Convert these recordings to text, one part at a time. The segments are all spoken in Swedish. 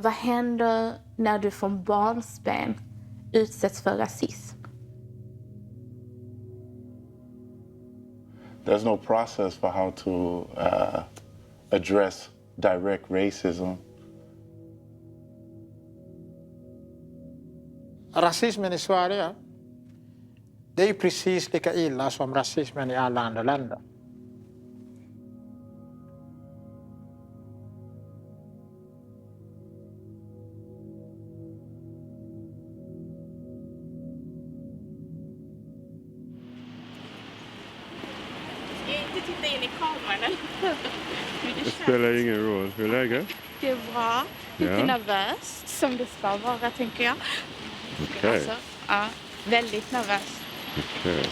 vad händer när du från barnsben utsätts för rasism? There's no process for how to address direct racism. Rasismen i Sverige, det är ju precis lika illa som rasismen i alla andra länder. Titta in i kameran. Det spelar ingen roll. Hur är läget? Det är bra. Lite Ja. nervös, som det ska vara, tänker jag. Okej. Alltså, ja, väldigt nervös. Okej.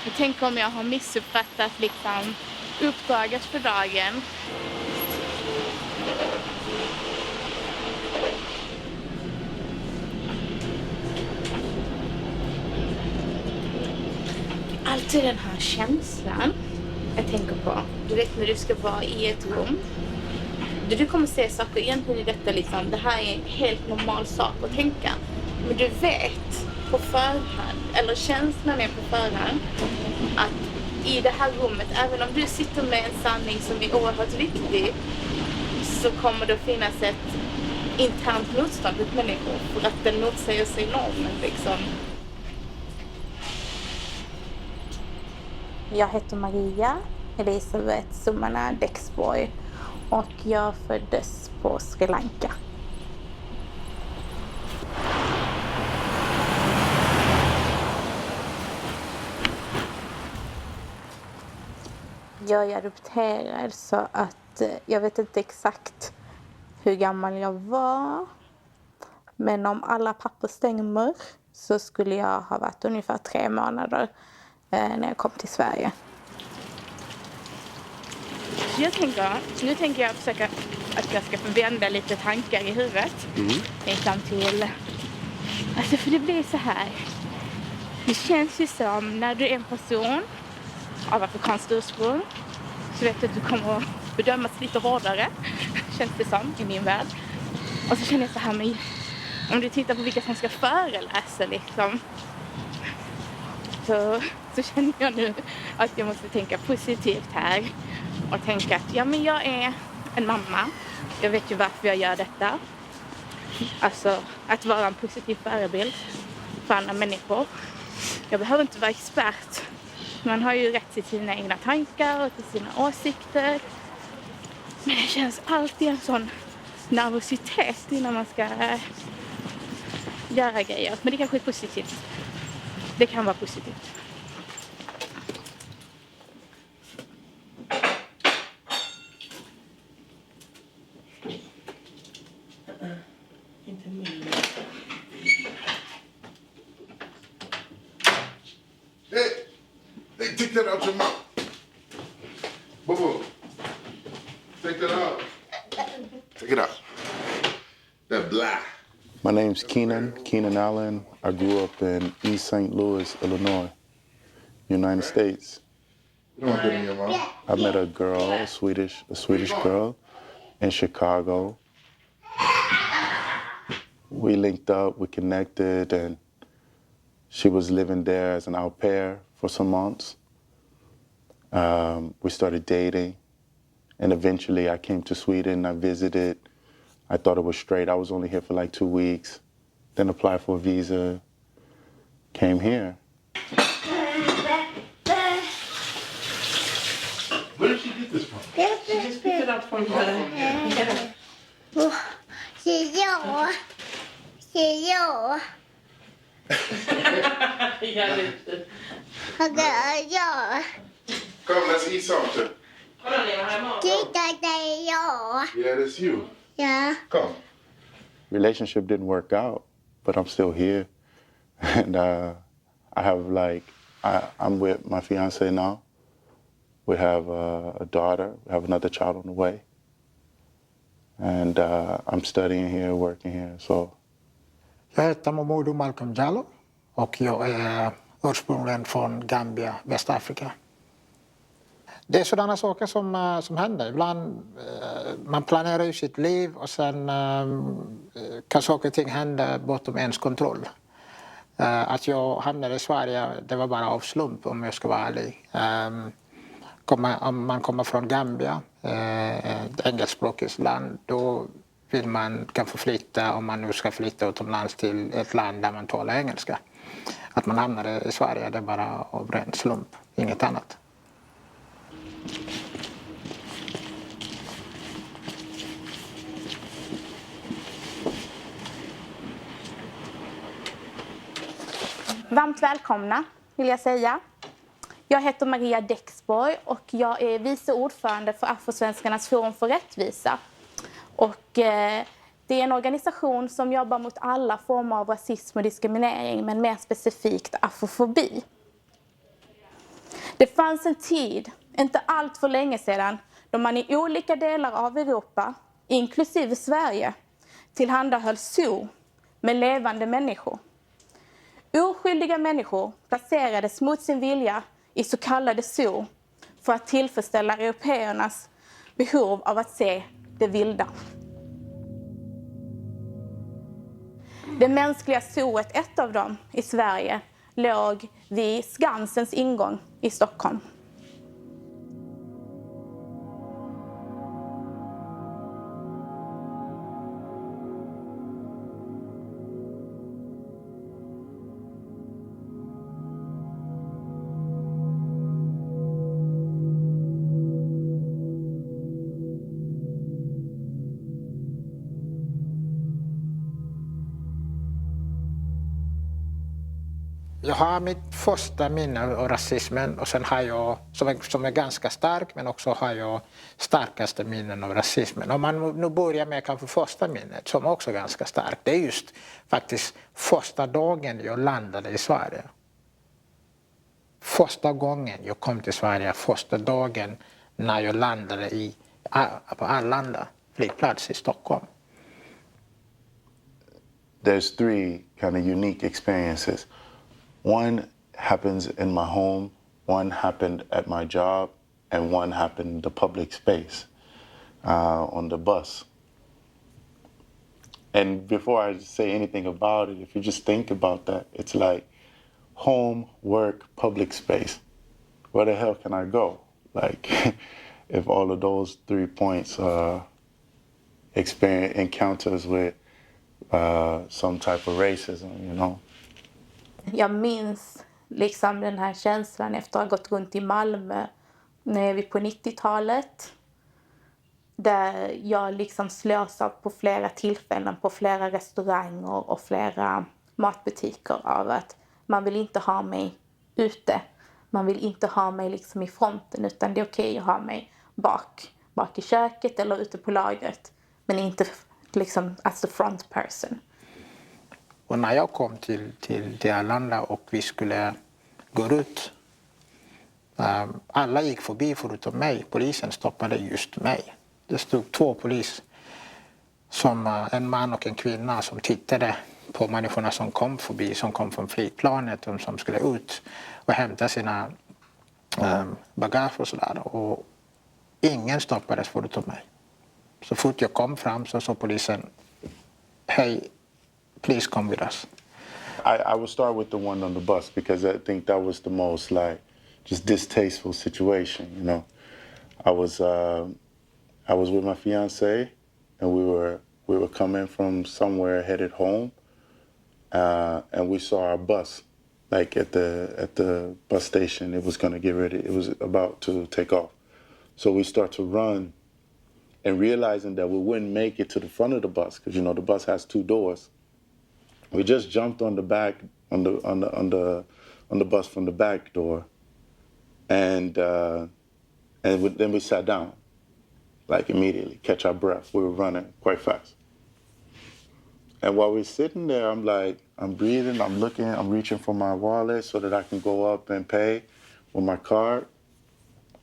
Jag tänker om jag har missuppfattat liksom uppdraget för dagen. Alltid den här känslan jag tänker på. Du vet när du ska vara i ett rum. Du kommer se saker egentligen i detta liksom. Det här är en helt normal sak att tänka. Men du vet på förhand, eller känslan är på förhand, att i det här rummet, även om du sitter med en sanning som är oerhört viktig, så kommer det finnas ett internt motstånd hos människor för att den motsäger sig normen liksom. Jag heter Maria Elisabeth Sumana Dexborg och jag föddes på Sri Lanka. Jag är adopterad så att jag vet inte exakt hur gammal jag var. Men om alla papper stämmer så skulle jag ha varit ungefär 3 månader när jag kom till Sverige. Nu tänker jag försöka att jag ska vända lite tankar i huvudet. Liksom till, alltså för det blir så här. Det känns ju som när du är en person av afrikanskt ursprung så vet du att du kommer att bedömas lite hårdare, känns det som i min värld. Och så känner jag så här, men om du tittar på vilka som ska föreläsa liksom, så känner jag nu att jag måste tänka positivt här och tänka att ja, men jag är en mamma. Jag vet ju varför jag gör detta. Alltså att vara en positiv förebild för andra människor. Jag behöver inte vara expert. Man har ju rätt till sina egna tankar och till sina åsikter. Men det känns alltid en sån nervositet innan man ska göra grejer. Men det kanske är positivt. Det kan vara positivt. Inte min. Hey, take that out your mouth. Boo-boo. Take that out. Take it out. That black. My name's Keenan Allen. I grew up in East St. Louis, Illinois, United States. You don't get in your mouth. I met a girl, a Swedish girl in Chicago. We linked up, we connected, and she was living there as an au pair for some months. We started dating, and eventually I came to Sweden. I visited. I thought it was straight. I was only here for like 2 weeks, then applied for a visa, came here. Where did she get this from? She just picked it up from the... Come, let's eat something. Yeah, that's you. Yeah. Come. Relationship didn't work out, but I'm still here. And I have I'm with my fiance now. We have a daughter. We have another child on the way. And I'm studying here, working here, so. Jag heter Momodou Jallow och jag är ursprungligen från Gambia, Västafrika. Det är sådana saker som händer. Ibland man planerar ju sitt liv och sen kan saker och ting hända bortom ens kontroll. Att jag hamnade i Sverige, det var bara av slump om jag ska vara ärlig. Om man kommer från Gambia, ett engelskspråkigt land, då vill man kanske flytta, om man nu ska flytta utomlands till ett land där man talar engelska. Att man hamnade i Sverige, det är bara av ren slump, inget annat. Varmt välkomna vill jag säga. Jag heter Maria Dexborg och jag är vice ordförande för Afrosvenskarnas forum för rättvisa. Och det är en organisation som jobbar mot alla former av rasism och diskriminering, men mer specifikt afrofobi. Det fanns en tid, inte allt för länge sedan, då man i olika delar av Europa, inklusive Sverige, tillhandahöll zoo med levande människor. Oskyldiga människor placerades mot sin vilja i så kallade zoo för att tillfredsställa européernas behov av att se det vilda. Det mänskliga zooet, ett av dem i Sverige, låg vid Skansens ingång i Stockholm. Jag har mitt första minne av rasismen och sen har jag, som är ganska stark, men också har jag starkaste minnen av rasismen. Om man nu börjar med kanske första minnet, som också är ganska starkt, det är just faktiskt första dagen jag landade i Sverige. Första gången jag kom till Sverige, första dagen när jag landade på Arlanda flygplats i Stockholm. There's three kind of unique experiences. One happens in my home, one happened at my job, and one happened in the public space, on the bus. And before I say anything about it, if you just think about that, it's like home, work, public space. Where the hell can I go? Like, if all of those 3 points experience encounters with some type of racism, you know. Jag minns liksom den här känslan efter att ha gått runt i Malmö när vi på 90-talet. Där jag liksom slås av på flera tillfällen på flera restauranger och flera matbutiker av att man vill inte ha mig ute. Man vill inte ha mig liksom i fronten, utan det är okej att ha mig bak i köket eller ute på lagret. Men inte liksom as the front person. Och när jag kom till Arlanda och vi skulle gå ut, alla gick förbi förutom mig. Polisen stoppade just mig. Det stod 2 poliser, en man och en kvinna, som tittade på människorna som kom förbi, som kom från flygplanet och som skulle ut och hämta sina bagage och sådär. Och ingen stoppades förutom mig. Så fort jag kom fram så sa polisen, hej, please come with us. I will start with the one on the bus because I think that was the most like just distasteful situation, you know. I was with my fiance and we were coming from somewhere headed home, and we saw our bus like at the bus station. It was gonna get ready. It was about to take off. So we start to run, and realizing that we wouldn't make it to the front of the bus because, you know, the bus has 2 doors. We just jumped on the back on the bus from the back door, and then we sat down, like immediately, catch our breath. We were running quite fast. And while we're sitting there, I'm breathing, I'm looking, I'm reaching for my wallet so that I can go up and pay with my card.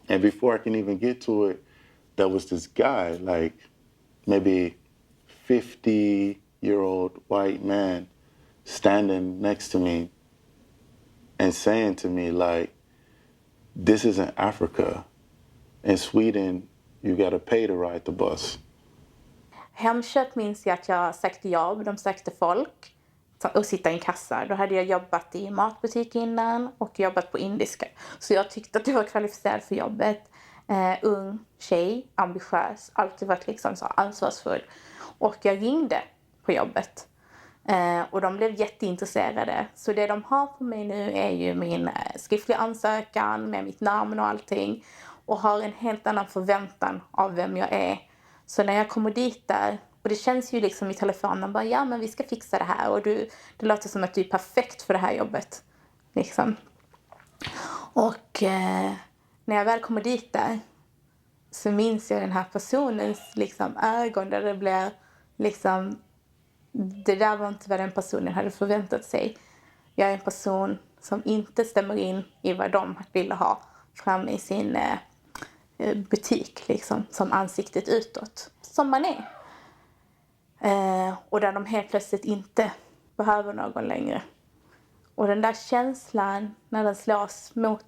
And before I can even get to it, there was this guy, like maybe 50-year-old white man, standing next to me and saying to me, like, this isn't Africa. in Sweden, you got to pay to ride the bus. Hemköp minns jag att jag sökte jobb, de sökte folk och sitta i en kassa. Då hade jag jobbat i matbutik innan och jobbat på indiska. Så jag tyckte att jag var kvalificerad för jobbet. Ung tjej, ambitiös, alltid varit liksom så ansvarsfull. Och jag ringde på jobbet. Och de blev jätteintresserade. Så det de har på mig nu är ju min skriftliga ansökan med mitt namn och allting. Och har en helt annan förväntan av vem jag är. Så när jag kommer dit där, och det känns ju liksom i telefonen bara, ja men vi ska fixa det här. Och det låter som att du är perfekt för det här jobbet. Liksom. Och när jag väl kommer dit där så minns jag den här personens liksom ögon där det blir liksom, det där var inte vad den personen hade förväntat sig. Jag är en person som inte stämmer in i vad de ville ha fram i sin butik liksom, som ansiktet utåt. Som man är. Och där de helt plötsligt inte behöver någon längre. Och den där känslan när den slås mot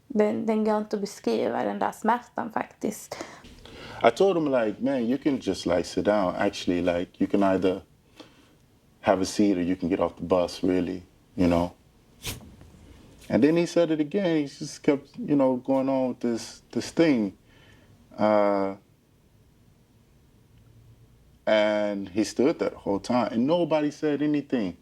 den går inte att beskriva, den där smärtan faktiskt. I told him, like, man, you can just, like, sit down. Actually, like, you can either have a seat or you can get off the bus, really, you know. And then he said it again. He just kept, you know, going on with this thing. And he stood there the whole time. And nobody said anything.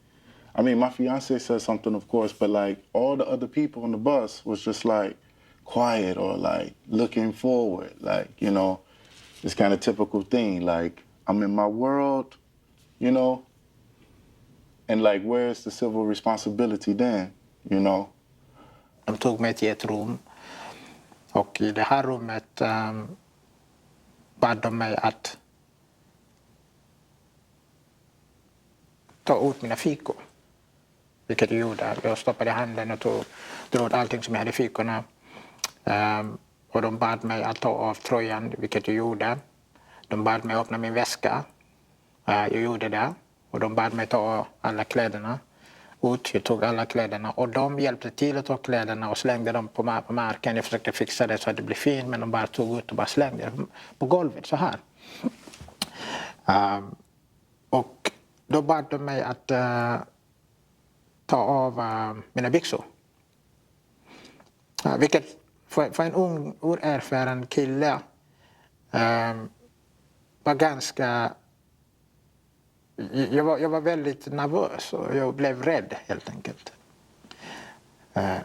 I mean, my fiance said something, of course, but, like, all the other people on the bus was just, like, quiet or, like, looking forward. Like, you know, this kind of typical thing. Like, I'm in my world, you know. And, like, where's the civil responsibility then, you know? De tog mig till ett rum. Och i det här rummet bad de mig att ta ut mina fikor. Vilket jag gjorde. Jag stoppade handen och drog allting som jag hade i fikorna. Och de bad mig att ta av tröjan, vilket jag gjorde. De bad mig öppna min väska. Jag gjorde det. Och de bad mig ta alla kläderna ut. Jag tog alla kläderna. Och de hjälpte till att ta kläderna och slängde dem på marken. Jag försökte fixa det så att det blev fint. Men de bara tog ut och bara slängde dem på golvet så här. Och då bad de mig att ta av mina byxor. Vilket för en ung, oerfaren kille var ganska... Jag var väldigt nervös och jag blev rädd helt enkelt.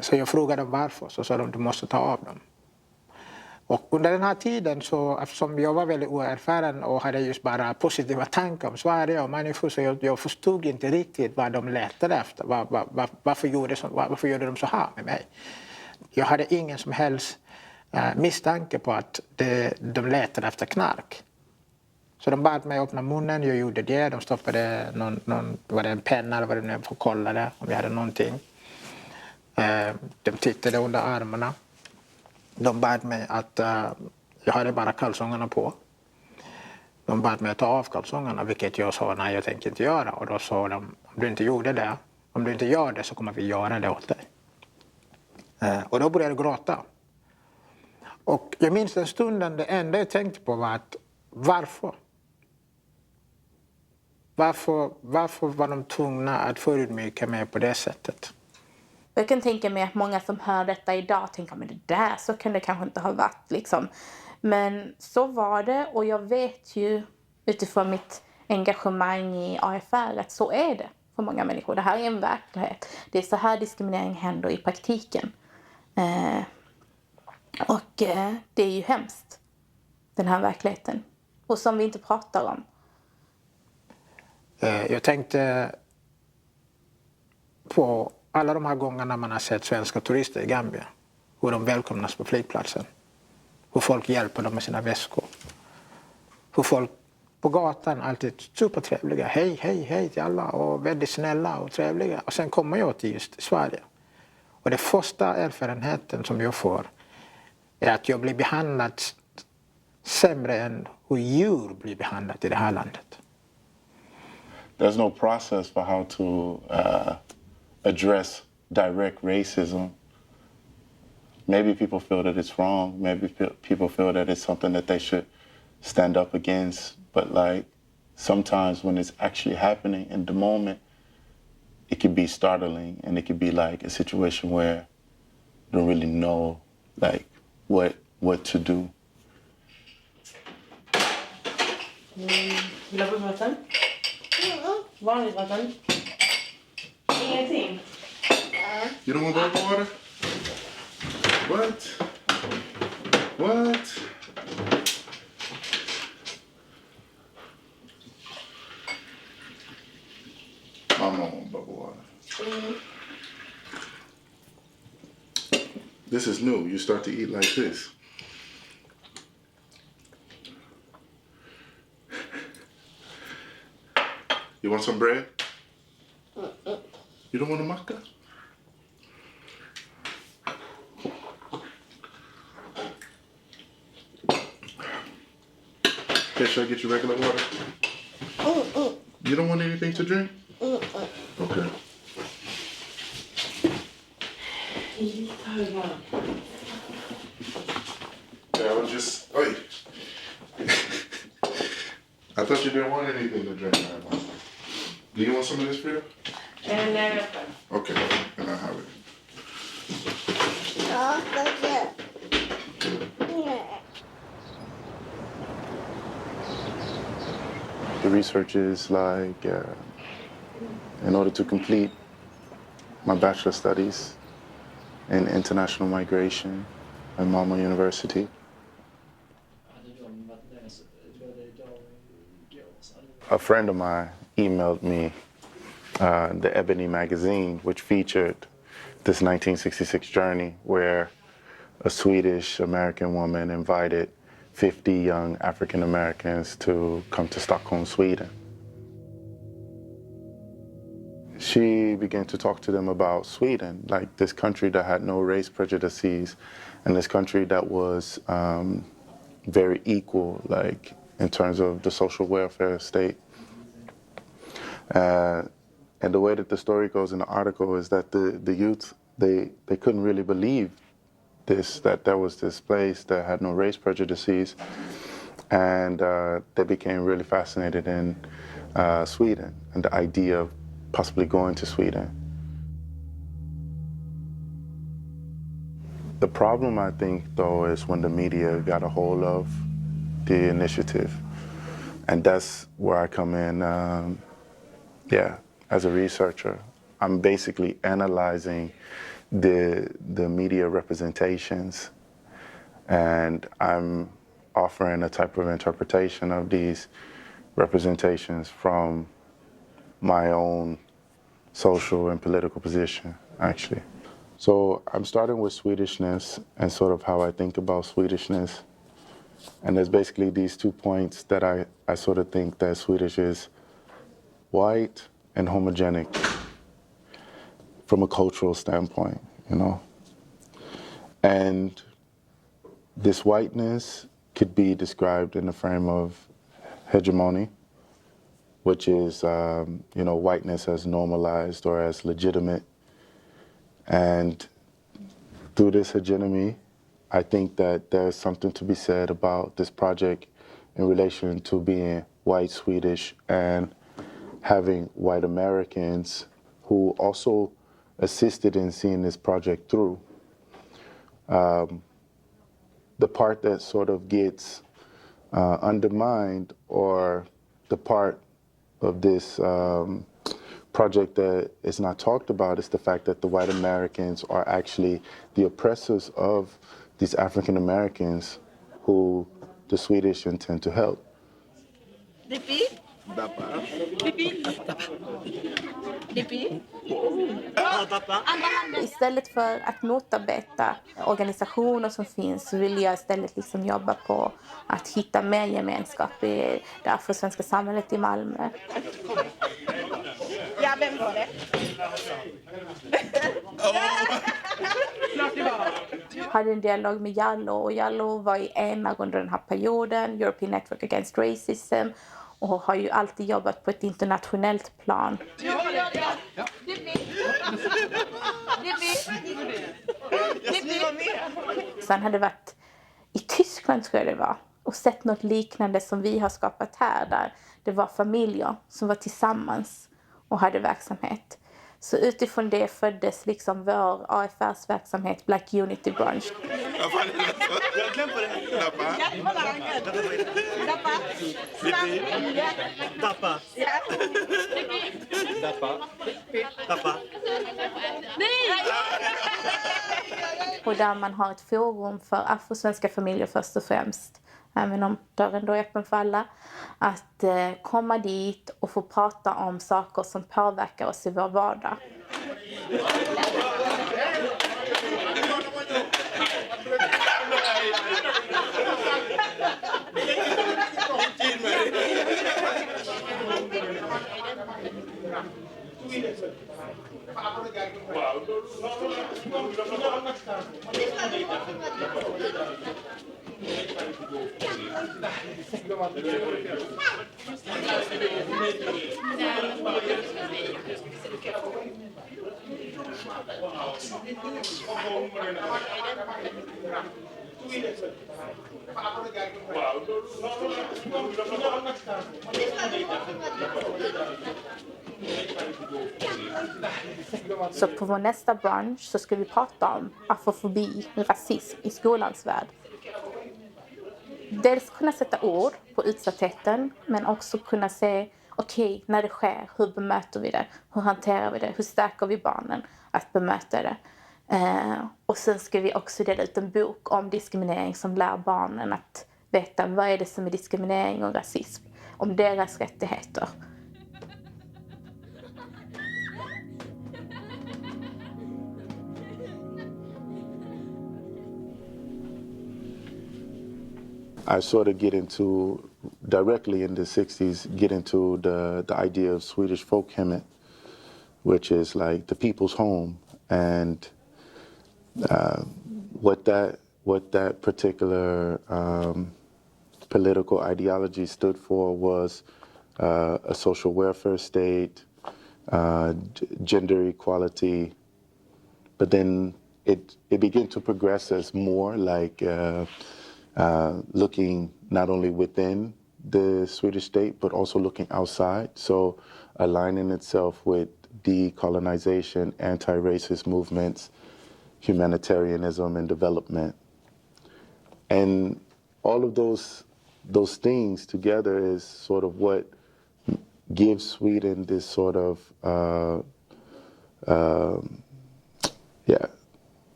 Så jag frågade dem varför, så sa de du måste ta av dem. Och under den här tiden, så, eftersom jag var väldigt oerfaren och hade just bara positiva tankar om Sverige och människor, så jag förstod inte riktigt vad de letade efter. Varför gjorde de så här med mig? Jag hade ingen som helst misstanke på att de letade efter knark. Så de bad mig öppna munnen, jag gjorde det. De stoppade var det en penna eller vad det nu för att kolla det, om jag hade någonting. De tittade under armarna. De bad mig att, jag hade bara kalsongerna på. De bad mig att ta av kalsongerna, vilket jag sa nej, jag tänker inte göra. Och då sa de, om du inte gjorde det, om du inte gör det så kommer vi göra det åt dig. Och då började jag gråta. Och jag minns den stunden, det enda jag tänkte på var att varför? Varför var de tvungna att förödmjuka mig på det sättet? Jag kan tänka mig att många som hör detta idag tänker, men det där, så kan det kanske inte ha varit liksom. Men så var det, och jag vet ju utifrån mitt engagemang i AFR att så är det för många människor. Det här är en verklighet. Det är så här diskriminering händer i praktiken. Och det är ju hemskt, den här verkligheten. Och som vi inte pratar om. Jag tänkte på alla de här gångerna man har sett svenska turister i Gambia. Hur de välkomnas på flygplatsen. Hur folk hjälper dem med sina väskor. Hur folk på gatan alltid supertrevliga. Hej, hej, hej till alla. Och väldigt snälla och trevliga. Och sen kommer jag till just Sverige. Och det första erfarenheten som jag får är att jag blir behandlad sämre än hur djur blir behandlat i det här landet. There's no process for how to address direct racism. maybe people feel that it's wrong. Maybe people feel that it's something that they should stand up against. But like sometimes when it's actually happening in the moment, it could be startling, and it could be like a situation where you don't really know like what to do. Vill du ha bubbelvatten? Vanligt vatten? Ingenting. You don't want bubble water? What? What? Mama don't want bubble water. This is new. You start to eat like this. You want some bread? You don't want a maca? Okay, should I get you regular water? You don't want anything to drink? Okay. Yeah, I was just, oi. I thought you didn't want anything to drink. Do you want some of this, Frida? Nej, Okay, then I'll have it. The research is like, in order to complete my bachelor studies in international migration at Malmö University, a friend of mine emailed me the Ebony magazine, which featured this 1966 journey where a Swedish-American woman invited 50 young African Americans to come to Stockholm, Sweden. She began to talk to them about Sweden, like this country that had no race prejudices, and this country that was very equal, like in terms of the social welfare state. And the way that the story goes in the article is that the youth, they couldn't really believe this, that there was this place that had no race prejudices, and they became really fascinated in Sweden and the idea of possibly going to Sweden. The problem, I think, though, is when the media got a hold of the initiative, and that's where I come in, as a researcher. I'm basically analyzing the media representations, and I'm offering a type of interpretation of these representations from my own social and political position, actually. So I'm starting with Swedishness and sort of how I think about Swedishness. And there's basically these 2 points that I sort of think that Swedish is white and homogenic from a cultural standpoint, you know. And this whiteness could be described in the frame of hegemony, which is, whiteness as normalized or as legitimate. And through this hegemony, I think that there's something to be said about this project in relation to being white Swedish and having white Americans who also assisted in seeing this project through. The part that sort of gets undermined, or the part of this project that is not talked about, is the fact that the white Americans are actually the oppressors of these African Americans who the Swedish intend to help. Istället för att motarbeta organisationer som finns, så vill jag istället liksom jobba på att hitta mer gemenskap i det afrosvenska samhället i Malmö. Ja, vem var det? Jag hade en dialog med Jallow, och Jallow var i ENA under den här perioden, European Network Against Racism, och har ju alltid jobbat på ett internationellt plan. sen hade varit i Tyskland, tror jag det var, och sett något liknande som vi har skapat här, där det var familjer som var tillsammans och hade verksamhet. Så utifrån det föddes liksom vår AFRs-verksamhet Black Unity Brunch. Och där man har ett forum för afrosvenska familjer först och främst, även om dörren då är öppen för alla, att komma dit och få prata om saker som påverkar oss i vår vardag. Så på vår nästa bransch så ska vi prata om afrofobi, rasism i skolans värld. Dels kunna sätta ord på utsattheten, men också kunna se, okej, när det sker, hur bemöter vi det? Hur hanterar vi det? Hur stärker vi barnen att bemöta det? Och sen ska vi också dela ut en bok om diskriminering som lär barnen att veta vad är det som är diskriminering och rasism, om deras rättigheter. I sort of get into, directly in the 60s, get into the idea of Swedish folkhemmet, which is like the people's home. And what that particular political ideology stood for was a social welfare state, gender equality, but then it began to progress as more like looking not only within the Swedish state, but also looking outside. So aligning itself with decolonization, anti-racist movements, humanitarianism and development. And all of those things together is sort of what gives Sweden this sort of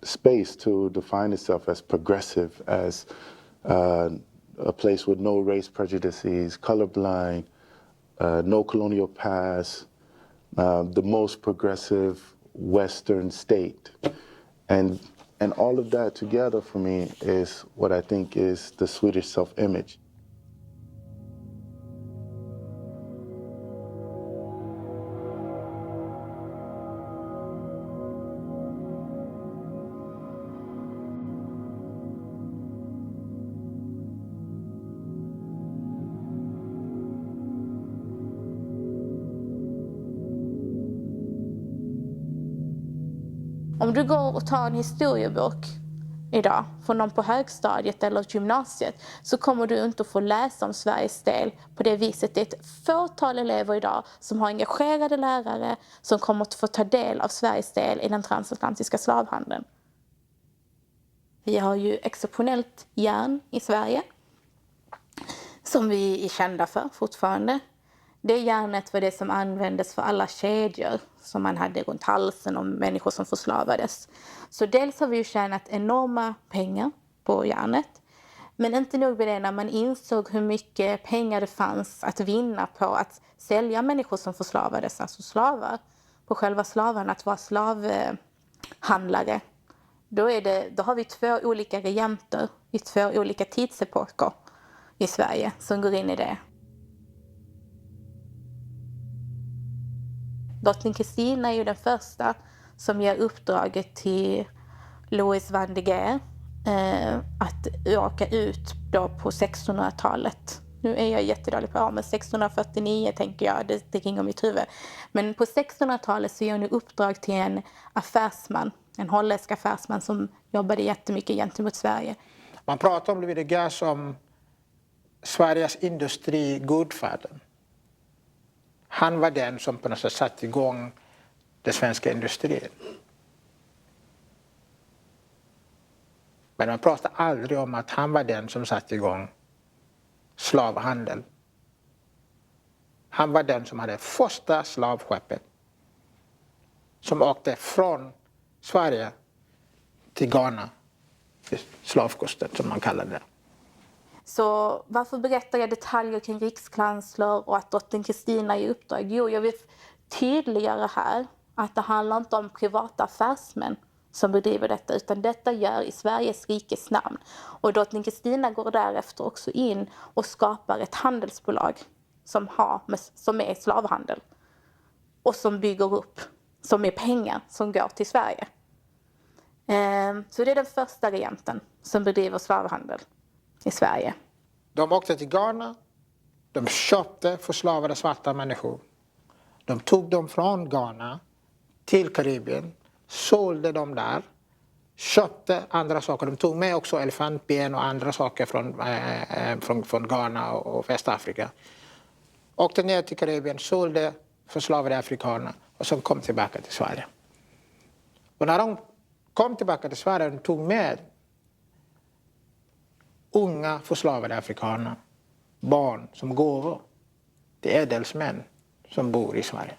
space to define itself as progressive, as a place with no race prejudices, colorblind, no colonial past, the most progressive Western state. And all of that together for me is what I think is the Swedish self-image. Om du går och tar en historiebok idag från någon på högstadiet eller gymnasiet, så kommer du inte att få läsa om Sveriges del på det viset. Det är ett fåtal elever idag som har engagerade lärare som kommer att få ta del av Sveriges del i den transatlantiska slavhandeln. Vi har ju exceptionellt järn i Sverige som vi är kända för fortfarande. Det järnet var det som användes för alla kedjor som man hade runt halsen om människor som förslavades. Så dels har vi ju tjänat enorma pengar på järnet. Men inte nog med det, när man insåg hur mycket pengar det fanns att vinna på att sälja människor som förslavades, alltså slavar, på själva slavarna, att vara slavhandlare. Då har vi 2 olika regenter i 2 olika tidsepoker i Sverige som går in i det. Drottning Kristina är ju den första som ger uppdraget till Louis van de Geer att åka ut då på 1600-talet. Nu är jag jättedålig på men 1649 tänker jag, det ringer mitt huvud. Men på 1600-talet så ger hon uppdrag till en affärsman en holländsk affärsman som jobbade jättemycket gentemot Sverige. Man pratar om Louis de Geer som Sveriges industrigudfader. Han var den som på något sätt satte igång den svenska industrin. Men man pratar aldrig om att han var den som satte igång slavhandel. Han var den som hade första slavskeppet som åkte från Sverige till Ghana, slavkusten som man kallar det. Så varför berättar jag detaljer kring rikskansler och att drottning Kristina är i uppdrag? Jo, jag vill tydliggöra här att det handlar inte om privata affärsmän som bedriver detta, utan detta gör i Sveriges rikes namn. Och drottning Kristina går därefter också in och skapar ett handelsbolag som är slavhandel och som bygger upp, som är pengar som går till Sverige. Så det är den första regenten som bedriver slavhandel i Sverige. De åkte till Ghana, de köpte förslavade svarta människor. De tog dem från Ghana till Karibien, sålde dem där, köpte andra saker. De tog med också elefantben och andra saker från Ghana och Västafrika. Åkte ner till Karibien, sålde förslavade afrikaner och sen kom tillbaka till Sverige. Och när de kom tillbaka till Sverige, de tog med unga förslavade afrikaner, barn som gåvor till ädelsmän som bor i Sverige.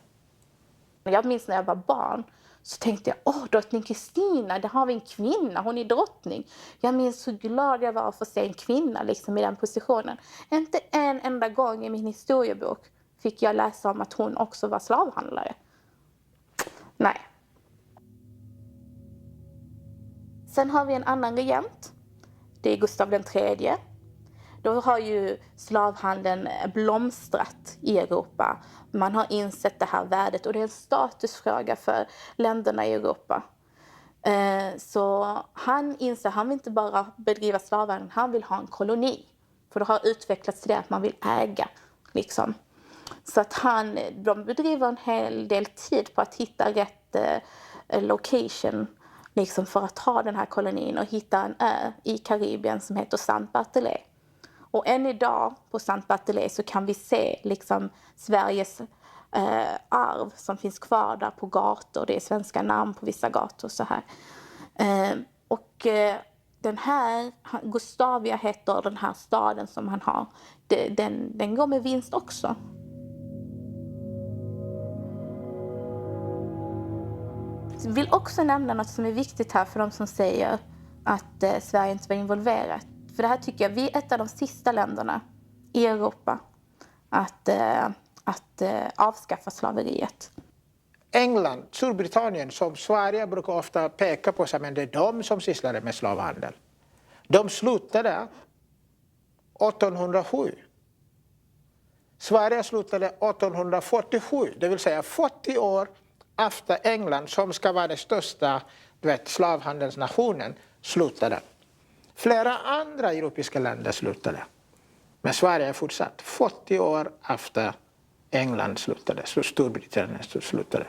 Jag minns när jag var barn så tänkte jag, drottning Kristina, där har vi en kvinna, hon är drottning. Jag minns hur glad jag var för att se en kvinna liksom, i den positionen. Inte en enda gång i min historiebok fick jag läsa om att hon också var slavhandlare. Nej. Sen har vi en annan regent. Det är Gustav III. Då har ju slavhandeln blomstrat i Europa. Man har insett det här värdet och det är en statusfråga för länderna i Europa. Så han inser att han vill inte bara bedriva slavhandel, han vill ha en koloni. För det har utvecklats till det att man vill äga. Liksom. Så att de bedriver en hel del tid på att hitta rätt location liksom för att ha den här kolonin och hitta en ö i Karibien som heter Saint Barthélemy. Och än idag på Saint Barthélemy så kan vi se liksom Sveriges arv som finns kvar där på gator. Det är svenska namn på vissa gator så här. Den här, Gustavia heter den här staden som han har. Den går med vinst också. Jag vill också nämna något som är viktigt här för de som säger att Sverige inte var involverat. För det här tycker jag, vi är ett av de sista länderna i Europa att avskaffa slaveriet. England, Storbritannien, som Sverige brukar ofta peka på sig, men det är de som sysslade med slavhandel. De slutade 1807. Sverige slutade 1847, det vill säga 40 år efter England, som ska vara den största slavhandelsnationen, slutade. Flera andra europeiska länder slutade. Men Sverige är fortsatt 40 år efter England slutade, så Storbritannien slutade.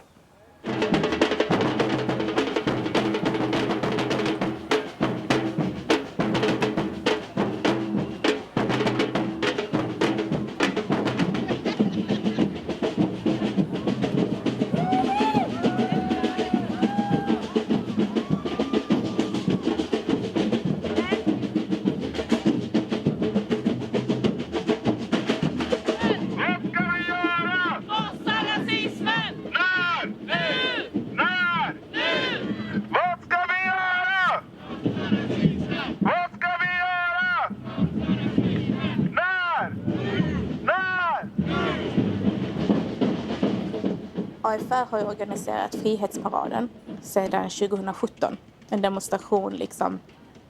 AFR har organiserat Frihetsparaden sedan 2017. En demonstration liksom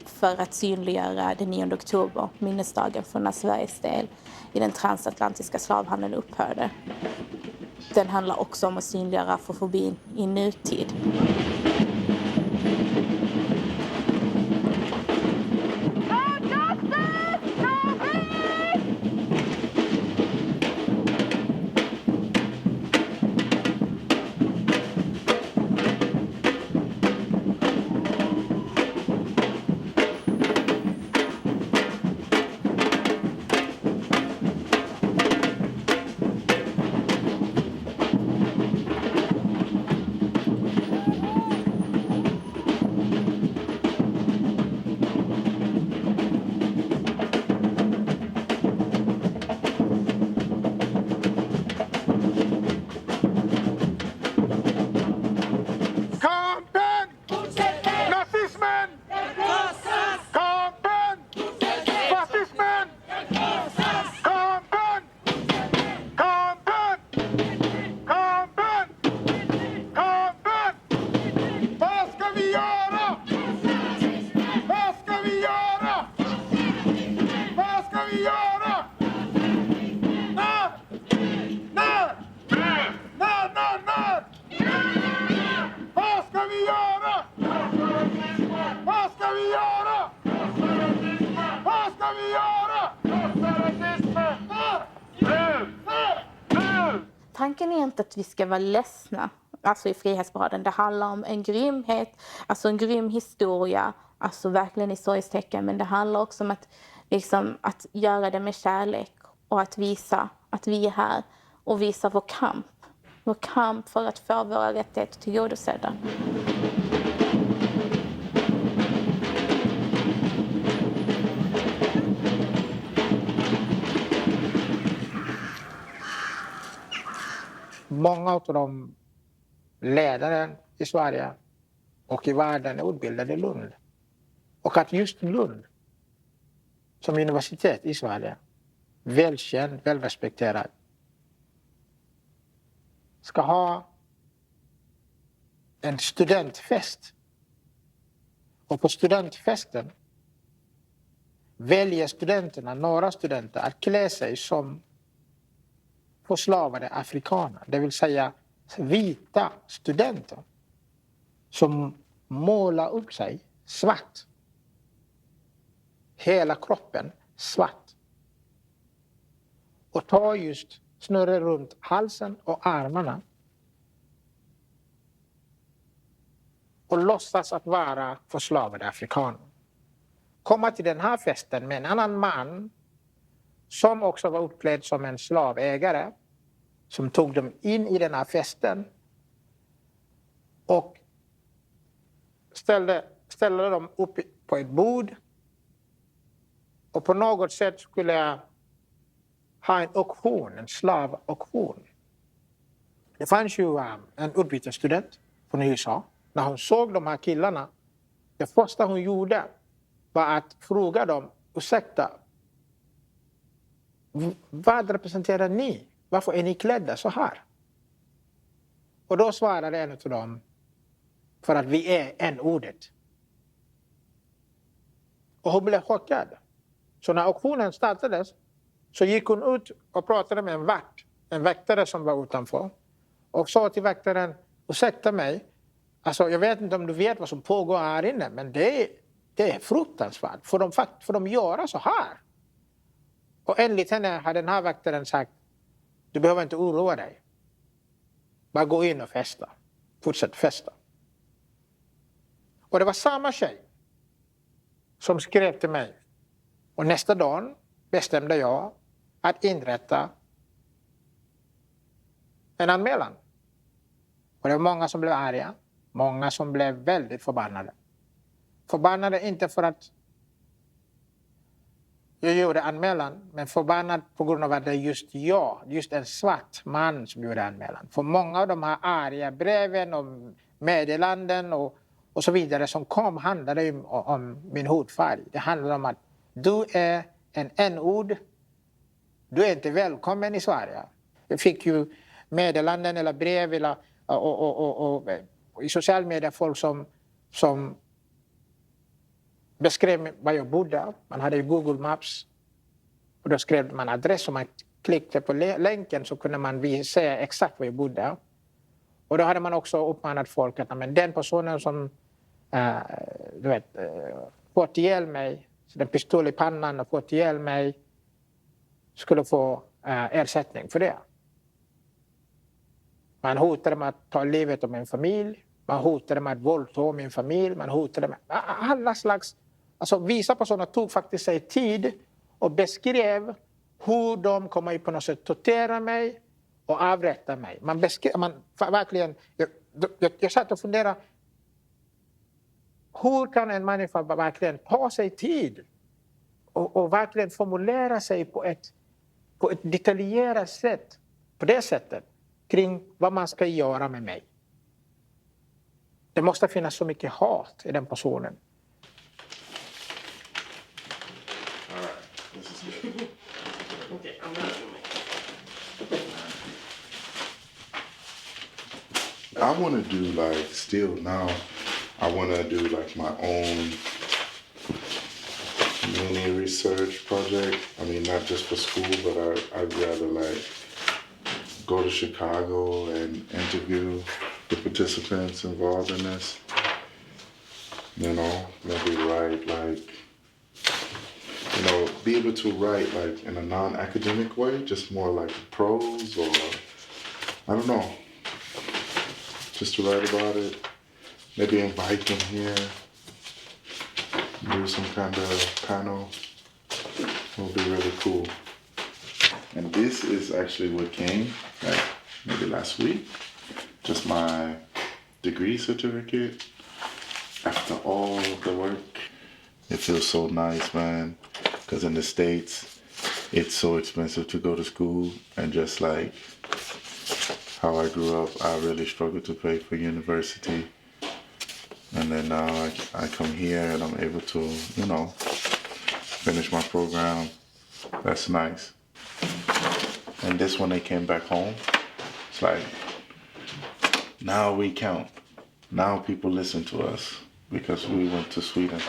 för att synliggöra den 9 oktober, minnesdagen för när Sveriges del i den transatlantiska slavhandeln upphörde. Den handlar också om att synliggöra afrofobin i nutid. göra? Vad ska vi göra? Vad ska vi göra? Nu! Tanken är inte att vi ska vara ledsna, alltså i Frihetsparaden. Det handlar om en grymhet, alltså en grym historia, alltså verkligen i sorgstecken. Men det handlar också om att, liksom, att göra det med kärlek och att visa att vi är här och visa vår kamp för att få våra rättigheter tillgodosedda. Många av de ledare i Sverige och i världen är utbildade i Lund. Och att just Lund som universitet i Sverige, välkänd, välrespekterad, ska ha en studentfest. Och på studentfesten väljer studenterna, några studenter, att klä sig som förslavade afrikaner, det vill säga vita studenter som målar upp sig svart. Hela kroppen svart. Och tar just snurrar runt halsen och armarna och låtsas att vara förslavade afrikaner. Komma till den här festen med en annan man som också var uppklädd som en slavägare som tog dem in i den här festen och ställde dem upp på ett bord och på något sätt skulle jag ha en auktion, en slavauktion. Det fanns ju en utbytesstudent från USA. När hon såg de här killarna, det första hon gjorde var att fråga dem, ursäkta, vad representerar ni? Varför är ni klädda så här? Och då svarade en av dem, för att vi är n-ordet. Och hon blev chockad. Så när auktionen startades så gick hon ut och pratade med en väktare som var utanför. Och sa till väktaren, ursäkta mig, alltså jag vet inte om du vet vad som pågår här inne, men det är fruktansvärt. För de göra så här? Och enligt henne hade den här väktaren sagt, du behöver inte oroa dig. Bara gå in och festa. Fortsätt festa. Och det var samma tjej som skrev till mig. Och nästa dag bestämde jag att inrätta en anmälan. Och det var många som blev arga. Många som blev väldigt förbannade. Förbannade inte för att jag gjorde anmälan, men förbannad på grund av att det är just en svart man som gjorde anmälan. För många av de här arga breven och meddelanden och så vidare som kom handlade om min hudfärg. Det handlade om att du är en n-ord, du är inte välkommen i Sverige. Jag fick ju meddelanden eller brev och i sociala medier folk som beskrev var jag bodde. Man hade ju Google Maps. Och då skrev man adress och man klickade på länken så kunde man se exakt var jag bodde. Och då hade man också uppmanat folk att men den personen som fått ihjäl mig, den pistol i pannan och fått ihjäl mig, skulle få ersättning för det. Man hotade med att ta livet av min familj. Man hotade med att våldta min familj. Man hotade med alla slags... Alltså vissa personer tog faktiskt sig tid och beskrev hur de kommer på något sätt tortera mig och avrätta mig. Verkligen... Jag satt och funderade. Hur kan en människa verkligen ta sig tid och verkligen formulera sig på ett detaljerat sätt, på det sättet, kring vad man ska göra med mig? Det måste finnas så mycket hat i den personen. All right, this is good. Okay, I'm gonna I want to do like still now. I want to do like my own mini research project. I mean, not just for school, but I'd rather like go to Chicago and interview the participants involved in this. You know, maybe write like, you know, be able to write like in a non-academic way, just more like prose or, I don't know, just to write about it. Maybe invite them here, do some kind of panel. It will be really cool. And this is actually what came, like maybe last week, just my degree certificate. After all the work, it feels so nice, man, because in the States, it's so expensive to go to school, and just like how I grew up, I really struggled to pay for university. And then now I come here and I'm able to, you know, finish my program. That's nice. And this when they came back home, it's like, now we count. Now people listen to us because we went to Sweden.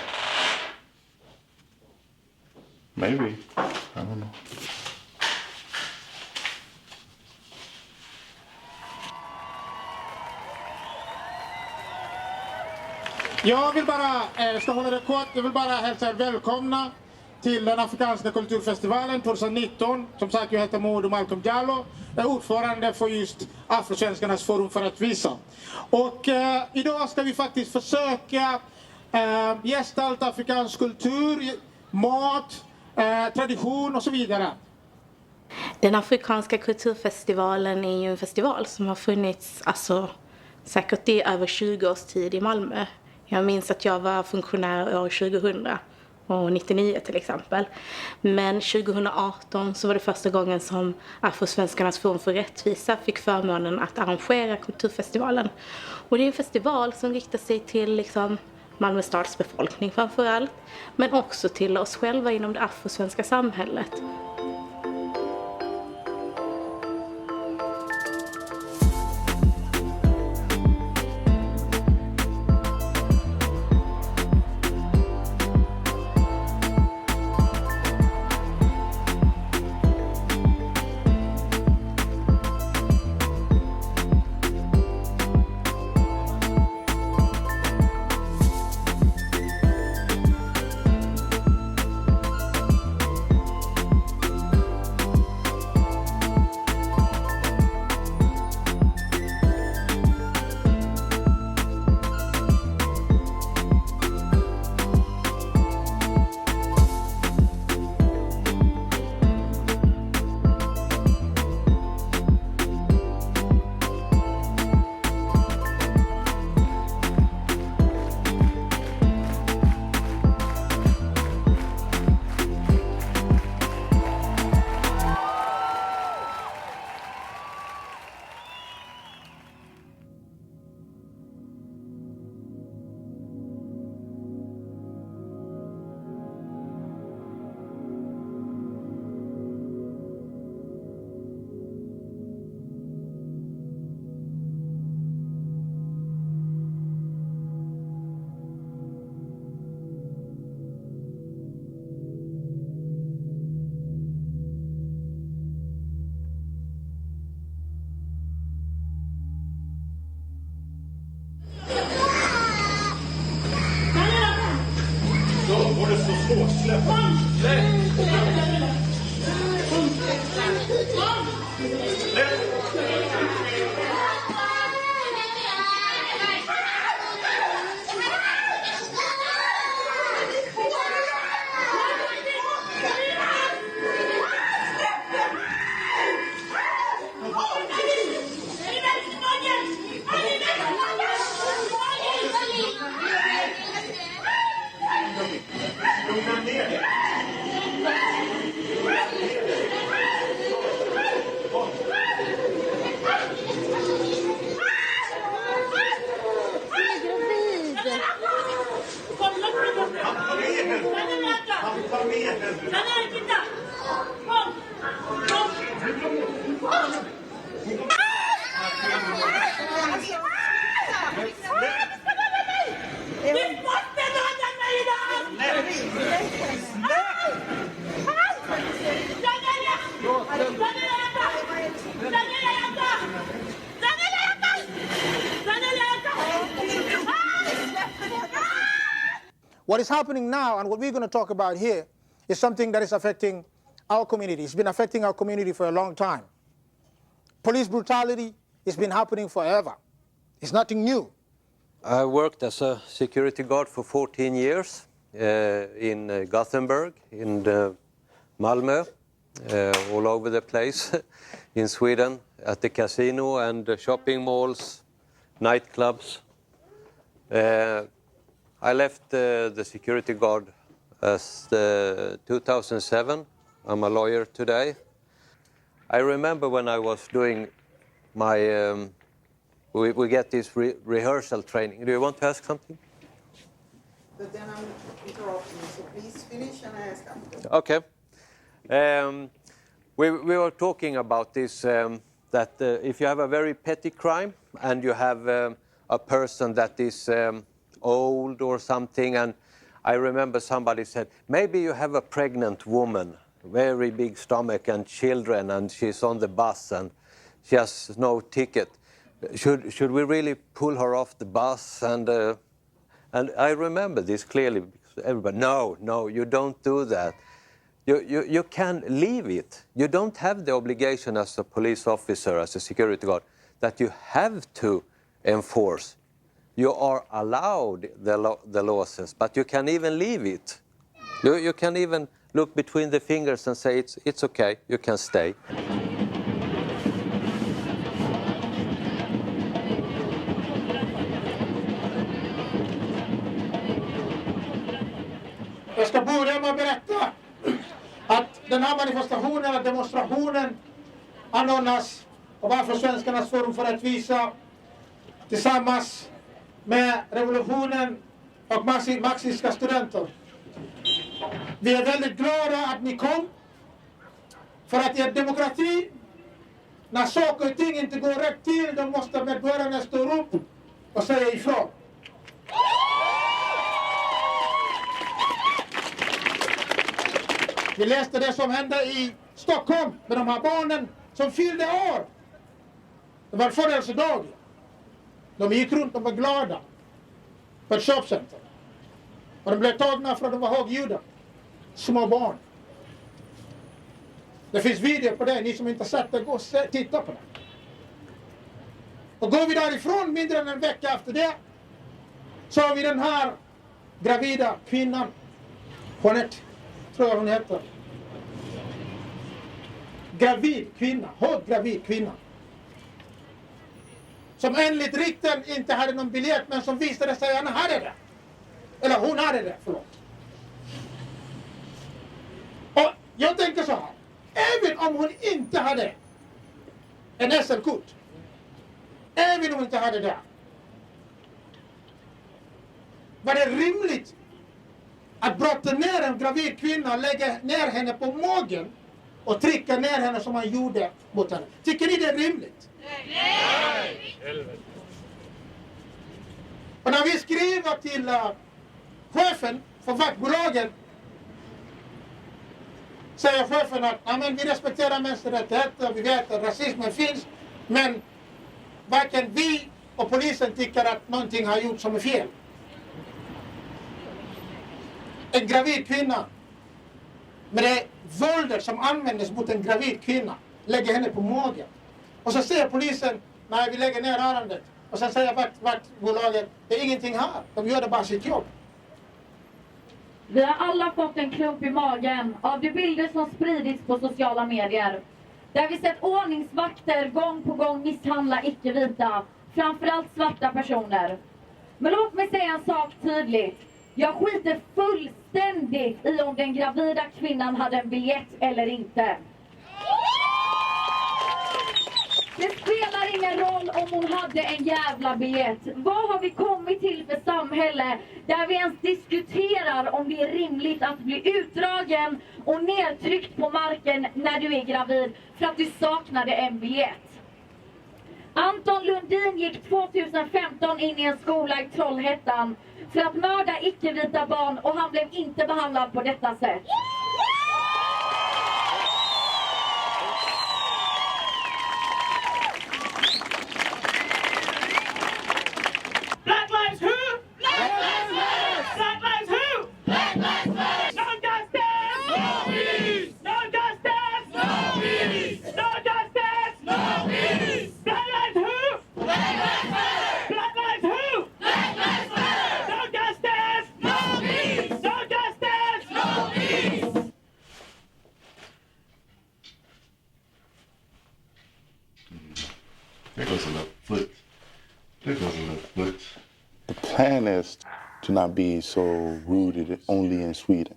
Maybe, I don't know. Jag vill bara, ska hålla det kort, jag vill bara hälsa er välkomna till den afrikanska kulturfestivalen 2019. Som sagt, jag heter Momodou Jallow. Jag är ordförande för just Afrosvenskarnas forum för rättvisa. Och idag ska vi faktiskt försöka gestalta afrikansk kultur, mat, tradition och så vidare. Den afrikanska kulturfestivalen är ju en festival som har funnits säkert i över 20 års tid i Malmö. Jag minns att jag var funktionär år 2000 och 99 till exempel. Men 2018 så var det första gången som Afrosvenskarnas forum för rättvisa fick förmånen att arrangera kulturfestivalen. Och det är en festival som riktar sig till Malmö stads befolkning framförallt, men också till oss själva inom det afrosvenska samhället. What is happening now and what we're going to talk about here is something that is affecting our community. It's been affecting our community for a long time. Police brutality has been happening forever. It's nothing new. I worked as a security guard for 14 years in Gothenburg, in Malmö, all over the place in Sweden, at the casino and shopping malls, nightclubs. I left the security guard as 2007. I'm a lawyer today. I remember when I was doing my, we get this rehearsal training. Do you want to ask something? But then I'm interrupting you, so please finish and I ask after. Okay. We were talking about this, that if you have a very petty crime and you have a person that is old or something, and I remember somebody said, maybe you have a pregnant woman, very big stomach and children, and she's on the bus and she has no ticket. Should we really pull her off the bus? And I remember this clearly, because everybody, no, you don't do that. You can leave it. You don't have the obligation as a police officer, as a security guard, that you have to enforce. You are allowed the laws, but you can even leave it. You can even look between the fingers and say, it's okay, you can stay. Jag ska börja med att berätta att den här manifestationen, demonstrationen, anordnas av Afrosvenskarnas forum för rättvisa tillsammans med revolutionen och marxistiska studenter. Vi är väldigt glada att ni kom, för att i en demokrati, när saker och ting inte går rätt till, då måste medborgarna stå upp och säga ifrån. Vi läste det som hände i Stockholm med de här barnen som fyllde år. Det var födelsedag. De gick runt och var glada på ett köpcenter. Och de blev tagna för att de var högljudda. Små barn. Det finns video på det. Ni som inte har sett det, gå och titta på det. Och går vi därifrån mindre än en vecka efter det, så har vi den här gravida kvinnan. Jeanette, tror jag hon heter. Gravid kvinna, höggravid kvinna. Som enligt rykten inte hade någon biljett, men som visade sig att han hade det. Eller hon hade det, förlåt. Och jag tänker så här. Även om hon inte hade en SL-kort. Även om hon inte hade det. Var det rimligt att brotta ner en gravid kvinna, lägga ner henne på magen och trycka ner henne som man gjorde mot henne? Tycker ni det är rimligt? Nej! Och när vi skriver till chefen för vaktbolagen, säger chefen att vi respekterar mänskliga rättigheter, vi vet att rasismen finns, men varken vi och polisen tycker att någonting har gjort som är fel. En gravid kvinna, med det våldet som användes mot en gravid kvinna, lägger henne på magen. Och så säger polisen, nej, vi lägger ner ärendet. Och sen säger vaktbolaget, det är ingenting här, de gör det bara sitt jobb. Vi har alla fått en klump i magen av de bilder som spridits på sociala medier. Där vi sett ordningsvakter gång på gång misshandla icke-vita, framförallt svarta personer. Men låt mig säga en sak tydligt. Jag skiter fullständigt i om den gravida kvinnan hade en biljett eller inte. Det spelar ingen roll om hon hade en jävla biljett. Vad har vi kommit till för samhälle där vi ens diskuterar om det är rimligt att bli utdragen och nedtryckt på marken när du är gravid för att du saknade en biljett? Anton Lundin gick 2015 in i en skola i Trollhättan för att mörda icke-vita barn, och han blev inte behandlad på detta sätt. Black lives who? Black lives who? Black lives who? There goes a little foot. There goes a little foot. The plan is to not be so rooted only in Sweden.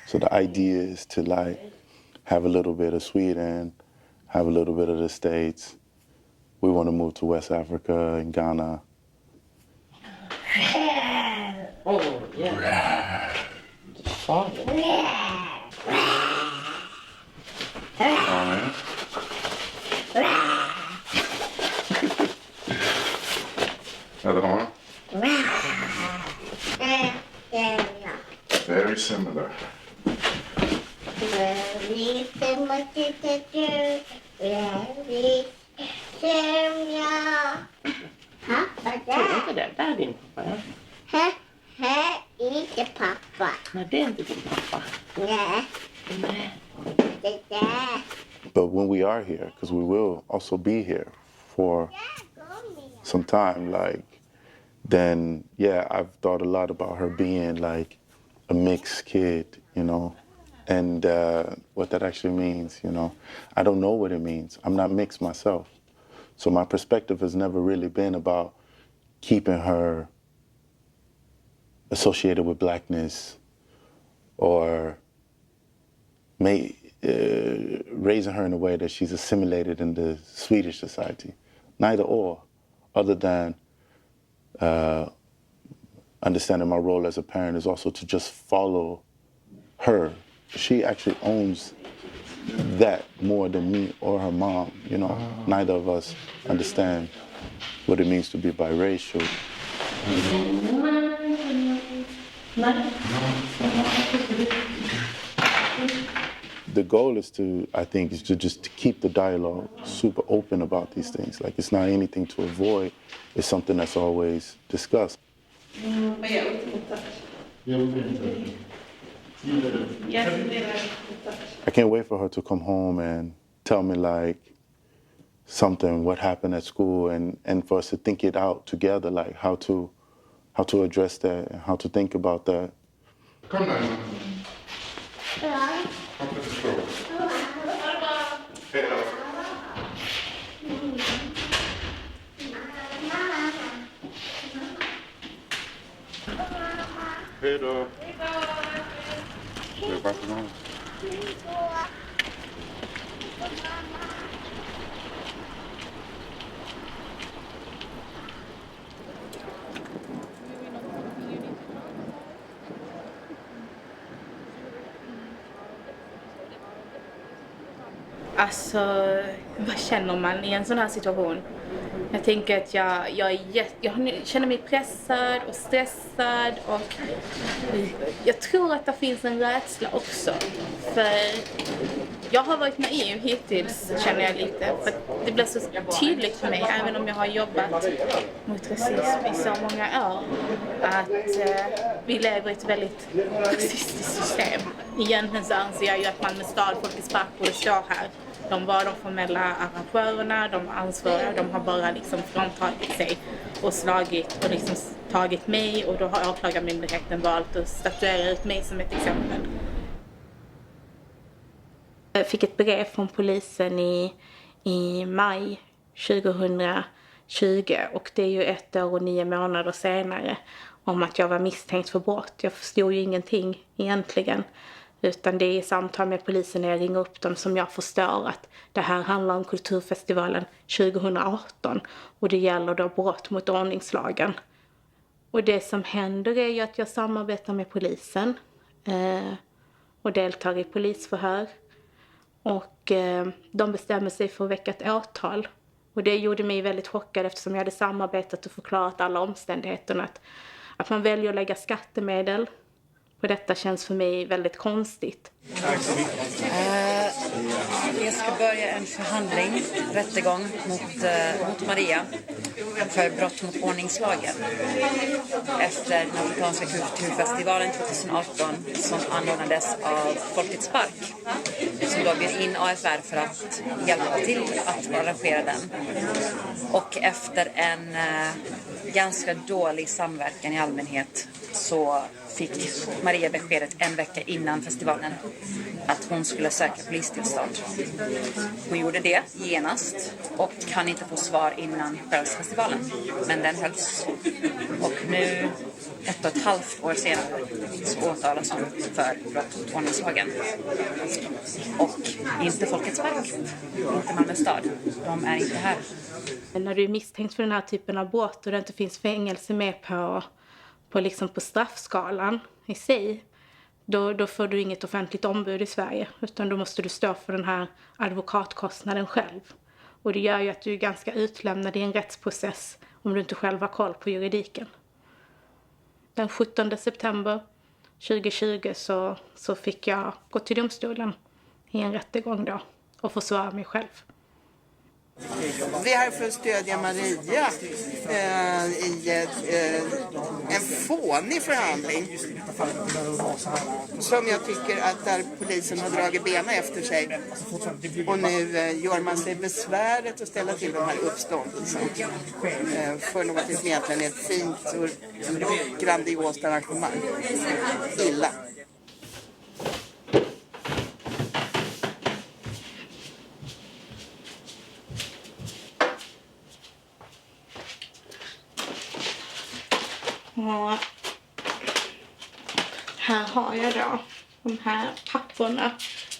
So the idea is to like have a little bit of Sweden, have a little bit of the States. We want to move to West Africa and Ghana. Oh, yeah. Father. Oh, man. Another horn? Very similar. Very similar. Huh? Jag tror inte det. Det är din pappa, ja. Inte pappa. Nej, det är inte din pappa. Nej. Nej. Det där. But when we are here, because we will also be here for some time, like, then, yeah, I've thought a lot about her being like a mixed kid, you know, and what that actually means, you know. I don't know what it means. I'm not mixed myself. So my perspective has never really been about keeping her associated with blackness or raising her in a way that she's assimilated into Swedish society. Neither or, other than understanding my role as a parent is also to just follow her. She actually owns that more than me or her mom, you know. Neither of us understand what it means to be biracial. The goal is to, I think, is to just to keep the dialogue super open about these things. Like, it's not anything to avoid. It's something that's always discussed. I can't wait for her to come home and tell me, like, something, what happened at school, and for us to think it out together, like how to address that and how to think about that. Come now. Come to the stroll. Head up. Head up. We're about to go. Alltså, vad känner man i en sån här situation? Jag tänker att jag känner mig pressad och stressad och jag tror att det finns en rädsla också. För jag har varit naiv hittills, känner jag lite. För det blir så tydligt för mig, även om jag har jobbat mot rasism i så många år, att vi lever i ett väldigt rasistiskt system. Egentligen så anser jag ju att Malmö stad, Folkets park borde stå här. De var de formella arrangörerna, de ansvariga, de har bara liksom fråntagit sig och slagit och liksom tagit mig, och då har åklagarmyndigheten valt att statuera ut mig som ett exempel. Jag fick ett brev från polisen i maj 2020, och det är ju 1 år och 9 månader senare, om att jag var misstänkt för brott. Jag förstod ju ingenting egentligen. Utan det är i samtal med polisen när jag ringer upp dem som jag förstår att det här handlar om kulturfestivalen 2018. Och det gäller då brott mot ordningslagen. Och det som händer är ju att jag samarbetar med polisen och deltar i polisförhör. Och de bestämmer sig för att väcka ett åtal. Och det gjorde mig väldigt chockad eftersom jag hade samarbetat och förklarat alla omständigheterna. Att man väljer att lägga skattemedel. Och detta känns för mig väldigt konstigt. Jag ska börja en rättegång mot Maria för brott mot ordningslagen efter den afrikanska kulturfestivalen 2018 som anordnades av Folkets park, som då bjöd in AFR för att hjälpa till att arrangera den. Och efter en ganska dålig samverkan i allmänhet så fick Maria beskedet en vecka innan festivalen att hon skulle söka polistillstånd. Hon gjorde det genast och kan inte få svar innan festivalen. Men den hölls. Och nu, 1,5 år senare, så åtalas hon för brott mot ordningslagen. Och inte Folkets park, inte Malmö stad. De är inte här. När du är misstänkt för den här typen av brott och det inte finns fängelse med på straffskalan i sig, då får du inget offentligt ombud i Sverige, utan då måste du stå för den här advokatkostnaden själv. Och det gör ju att du är ganska utlämnad i en rättsprocess om du inte själv har koll på juridiken. Den 17 september 2020 så fick jag gå till domstolen i en rättegång då och försvara mig själv. Vi är här för att stödja Maria i en fånig förhandling som jag tycker att där polisen har dragit benen efter sig. Och nu gör man sig besväret att ställa till de här uppståndelsen för något som egentligen är ett fint och grandiost arrangemang. Illa. Och här har jag då de här papperna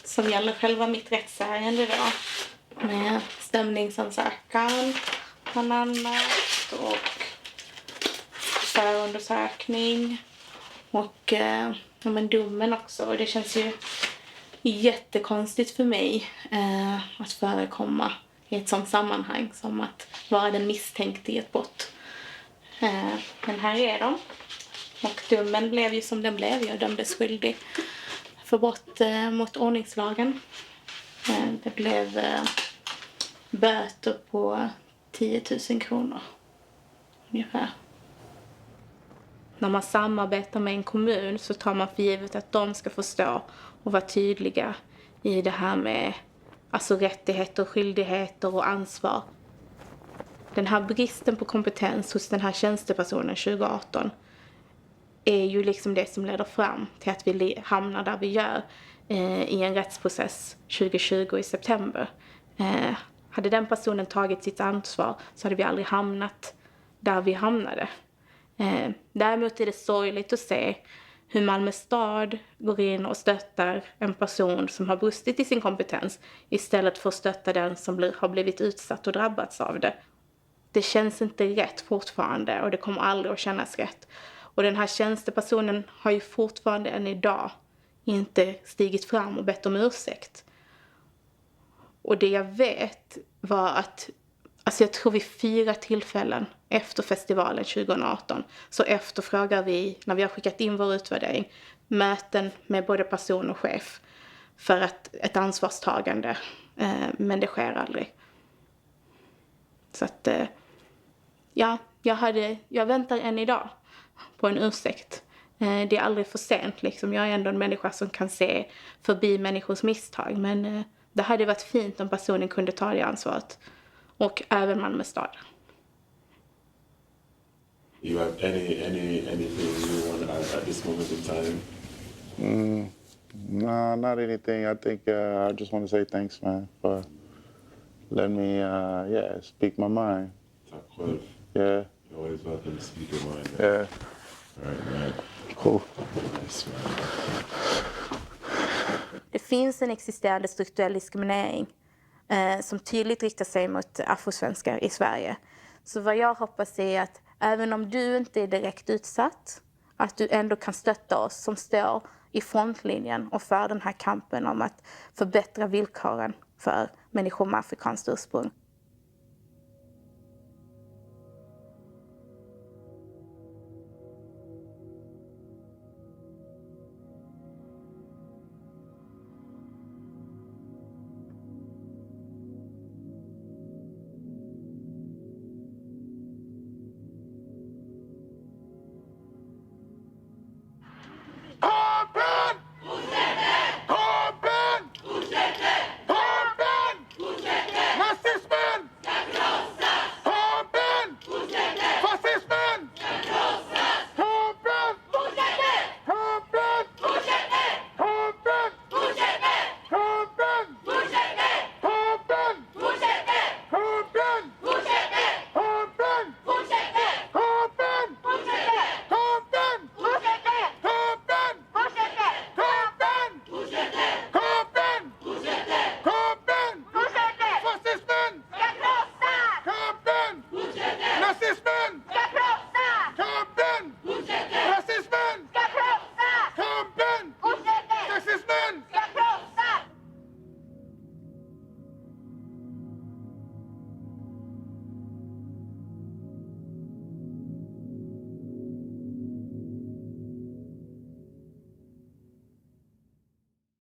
som gäller själva mitt rättsärende då. Med stämningsansökan bland annat och förundersökning och domen också. Och det känns ju jättekonstigt för mig att förekomma i ett sånt sammanhang som att vara den misstänkte i ett brott. Men här är de. Och domen blev ju som den blev. Jag dömdes skyldig för brott mot ordningslagen. Det blev böter på 10 000 kronor. Ungefär. När man samarbetar med en kommun så tar man för givet att de ska förstå och vara tydliga i det här med rättigheter, skyldigheter och ansvar. Den här bristen på kompetens hos den här tjänstepersonen 2018 är ju liksom det som leder fram till att vi hamnar där vi gör i en rättsprocess 2020 i september. Hade den personen tagit sitt ansvar så hade vi aldrig hamnat där vi hamnade. Däremot är det sorgligt att se hur Malmö stad går in och stöttar en person som har brustit i sin kompetens istället för att stötta den som har blivit utsatt och drabbats av det. Det känns inte rätt fortfarande och det kommer aldrig att kännas rätt. Och den här tjänstepersonen har ju fortfarande än idag inte stigit fram och bett om ursäkt. Och det jag vet var att, jag tror vid 4 tillfällen efter festivalen 2018 så efterfrågar vi, när vi har skickat in vår utvärdering, möten med både person och chef för ett ansvarstagande. Men det sker aldrig. Så att, ja, jag väntar än idag på en ursäkt. Det är aldrig för sent liksom. Jag är ändå en människa som kan se förbi människors misstag. Men det hade varit fint om personen kunde ta det ansvaret. Och även Malmö stad. You have anything you want to add at this moment in time? No, not anything. I think I just want to say thanks, man, for letting me, speak my mind. Tack själv. Yeah. You're always welcome to speak your mind. Yeah. All right, man. Cool. Nice, man. Det finns en existerande strukturell diskriminering som tydligt riktar sig mot afrosvenskar i Sverige. Så vad jag hoppas är att även om du inte är direkt utsatt, att du ändå kan stötta oss som står i frontlinjen och för den här kampen om att förbättra villkoren för människor med afrikanskt ursprung.